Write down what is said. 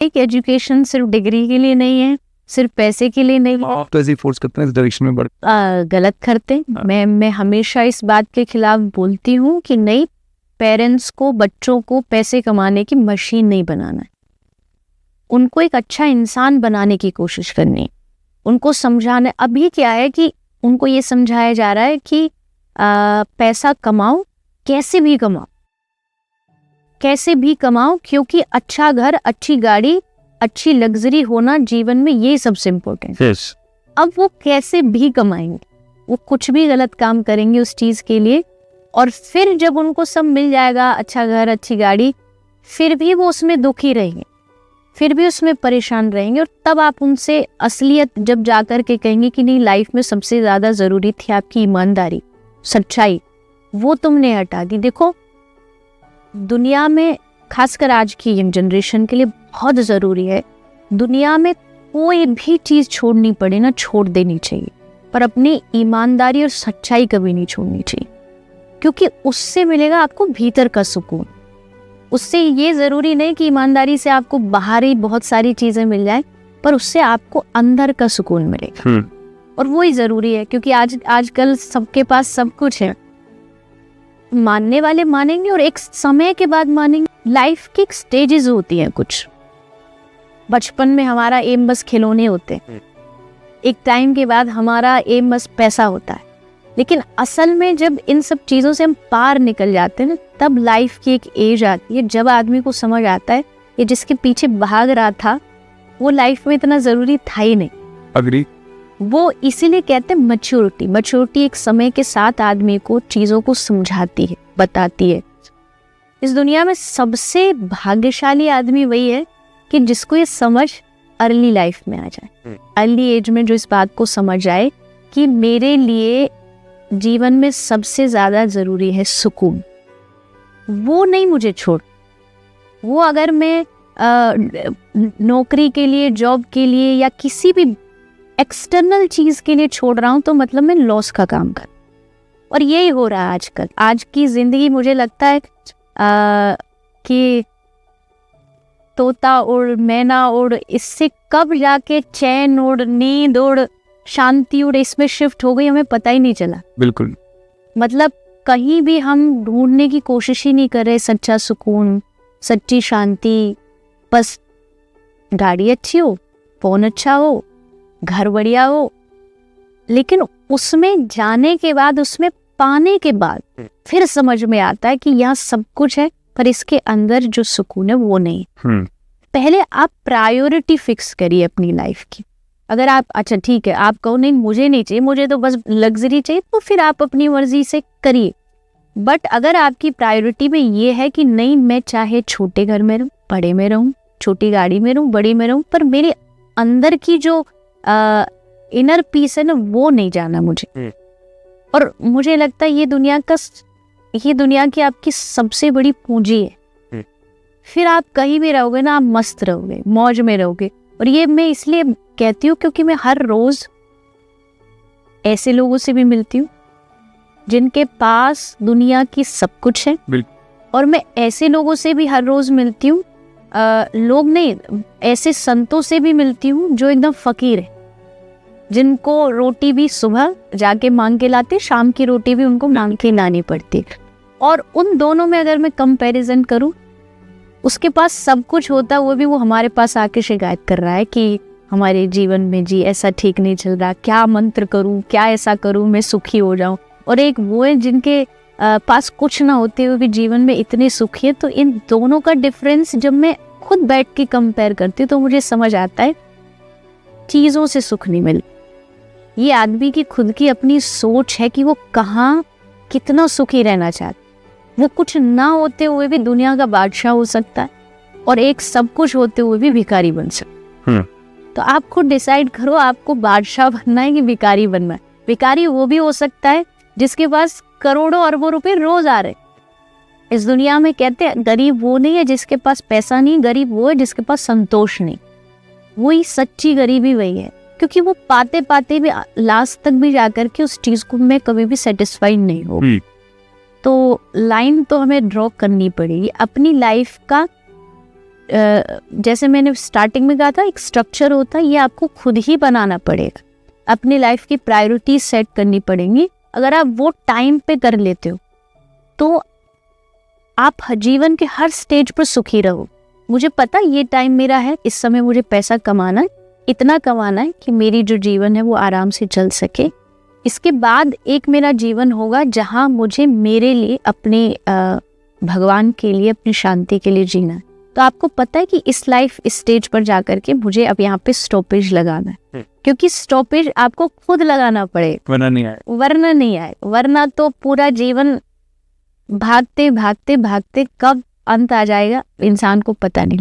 एक एजुकेशन सिर्फ डिग्री के लिए नहीं है, सिर्फ पैसे के लिए नहीं है। आप तो ऐसे फोर्स करते हैं इस डायरेक्शन में गलत करते हैं। मैं हमेशा इस बात के खिलाफ बोलती हूँ कि नहीं, पेरेंट्स को बच्चों को पैसे कमाने की मशीन नहीं बनाना है, उनको एक अच्छा इंसान बनाने की कोशिश करनी है, उनको समझाना। अभी क्या है कि उनको ये समझाया जा रहा है कि पैसा कमाओ, कैसे भी कमाओ, कैसे भी कमाओ, क्योंकि अच्छा घर, अच्छी गाड़ी, अच्छी लग्जरी होना जीवन में ये सबसे इम्पोर्टेंट है। अब वो कैसे भी कमाएंगे, वो कुछ भी गलत काम करेंगे उस चीज के लिए, और फिर जब उनको सब मिल जाएगा, अच्छा घर, अच्छी गाड़ी, फिर भी वो उसमें दुखी रहेंगे, फिर भी उसमें परेशान रहेंगे। और तब आप उनसे असलियत जब जाकर के कहेंगे कि नहीं, लाइफ में सबसे ज्यादा जरूरी थी आपकी ईमानदारी, सच्चाई, वो तुमने हटा दी। देखो, दुनिया में खासकर आज की यंग जनरेशन के लिए बहुत ज़रूरी है, दुनिया में कोई भी चीज़ छोड़नी पड़े ना, छोड़ देनी चाहिए, पर अपनी ईमानदारी और सच्चाई कभी नहीं छोड़नी चाहिए, क्योंकि उससे मिलेगा आपको भीतर का सुकून। उससे ये ज़रूरी नहीं कि ईमानदारी से आपको बाहरी बहुत सारी चीज़ें मिल जाए, पर उससे आपको अंदर का सुकून मिलेगा, और वो ही ज़रूरी है। क्योंकि आजकल सबके पास सब कुछ है, मानने वाले मानेंगे और एक समय के बाद मानेंगे। लाइफ की स्टेजेस होती हैं कुछ। बचपन में हमारा एम बस खिलौने होते हैं, एक टाइम के बाद हमारा एम बस पैसा होता है, लेकिन असल में जब इन सब चीज़ों से हम पार निकल जाते हैं ना, तब लाइफ की एक एज आती है जब आदमी को समझ आता है कि जिसके पीछे भाग रहा था वो लाइफ में इतना ज़रूरी था ही नहीं। अग्री। वो इसीलिए कहते हैं मैच्योरिटी। मैच्योरिटी एक समय के साथ आदमी को चीज़ों को समझाती है, बताती है। इस दुनिया में सबसे भाग्यशाली आदमी वही है कि जिसको ये समझ अर्ली लाइफ में आ जाए, अर्ली एज में जो इस बात को समझ आए कि मेरे लिए जीवन में सबसे ज़्यादा ज़रूरी है सुकून। वो नहीं मुझे छोड़, वो अगर मैं नौकरी के लिए, जॉब के लिए या किसी भी एक्सटर्नल चीज़ के लिए छोड़ रहा हूँ, तो मतलब मैं लॉस का काम कर। और यही हो रहा है आजकल। आज की ज़िंदगी मुझे लगता है कि तोता उड़, मैना उड़, इससे कब जाके चैन उड़, नींद उड़, शांति उड़, इसमें शिफ्ट हो गई, हमें पता ही नहीं चला। बिल्कुल। मतलब कहीं भी हम ढूंढने की कोशिश ही नहीं कर रहे सच्चा सुकून, सच्ची शांति। बस गाड़ी अच्छी हो, फोन अच्छा हो, घर बढ़िया हो, लेकिन उसमें जाने के बाद, उसमें पाने के बाद फिर समझ में आता है कि यहाँ सब कुछ है, पर इसके अंदर जो सुकून है वो नहीं। पहले आप प्रायोरिटी फिक्स करिए अपनी लाइफ की। अगर आप, अच्छा ठीक है, आप कहो नहीं मुझे नहीं चाहिए, मुझे तो बस लग्जरी चाहिए, तो फिर आप अपनी मर्जी से करिए। बट अगर आपकी प्रायोरिटी में ये है कि नहीं, मैं चाहे छोटे घर में रहूँ, बड़े में रहूँ, छोटी गाड़ी में रहूँ, बड़ी में रहूँ, पर मेरे अंदर की जो इनर पीस है ना, वो नहीं जाना मुझे। और मुझे लगता है ये दुनिया की आपकी सबसे बड़ी पूंजी है। फिर आप कहीं भी रहोगे ना, आप मस्त रहोगे, मौज में रहोगे। और ये मैं इसलिए कहती हूँ क्योंकि मैं हर रोज ऐसे लोगों से भी मिलती हूँ जिनके पास दुनिया की सब कुछ है, और मैं ऐसे लोगों से भी हर रोज मिलती हूँ, लोग नहीं, ऐसे संतों से भी मिलती हूँ जो एकदम फकीर है, जिनको रोटी भी सुबह जाके मांग के लाते, शाम की रोटी भी उनको मांग के लानी पड़ती। और उन दोनों में अगर मैं कंपैरिजन करूँ, उसके पास सब कुछ होता, वो हमारे पास आके शिकायत कर रहा है कि हमारे जीवन में जी ऐसा ठीक नहीं चल रहा, क्या मंत्र करूँ, क्या ऐसा करूँ मैं सुखी हो जाऊँ। और एक वो है जिनके पास कुछ ना होते हुए भी जीवन में इतने सुखी है। तो इन दोनों का डिफरेंस जब मैं खुद बैठ के कंपेयर करती हूँ तो मुझे समझ आता है चीज़ों से सुख नहीं मिल, ये आदमी की खुद की अपनी सोच है कि वो कहाँ कितना सुखी रहना चाहता। वो कुछ ना होते हुए भी दुनिया का बादशाह हो सकता है, और एक सब कुछ होते हुए भी भिखारी बन सकता है। तो आप खुद डिसाइड करो, आपको बादशाह बनना है कि भिखारी बनना है। भिखारी वो भी हो सकता है जिसके पास करोड़ों अरबों रुपए रोज आ रहे। इस दुनिया में कहते हैं गरीब वो नहीं है जिसके पास पैसा नहीं, गरीब वो है जिसके पास संतोष नहीं। वही सच्ची गरीबी वही है, क्योंकि वो पाते पाते भी लास्ट तक भी जाकर के उस चीज को मैं कभी भी सेटिस्फाइड नहीं हो। तो लाइन तो हमें ड्रॉ करनी पड़ेगी अपनी लाइफ का जैसे मैंने स्टार्टिंग में कहा था, एक स्ट्रक्चर होता है, ये आपको खुद ही बनाना पड़ेगा। अपनी लाइफ की प्रायोरिटीज सेट करनी पड़ेंगी। अगर आप वो टाइम पे कर लेते हो तो आप जीवन के हर स्टेज पर सुखी रहो। मुझे पता ये टाइम मेरा है, इस समय मुझे पैसा कमाना है, इतना कमाना है कि मेरी जो जीवन है वो आराम से चल सके। इसके बाद एक मेरा जीवन होगा जहाँ मुझे मेरे लिए, अपने भगवान के लिए, अपनी शांति के लिए जीना है। तो आपको पता है कि इस लाइफ स्टेज पर जाकर के मुझे अब यहाँ पे स्टॉपेज लगाना है, क्योंकि स्टॉपेज आपको खुद लगाना पड़ेगा, वरना नहीं आए। वरना नहीं आए। वरना तो पूरा जीवन भागते भागते भागते कब अंत आ जाएगा इंसान को पता नहीं लगता।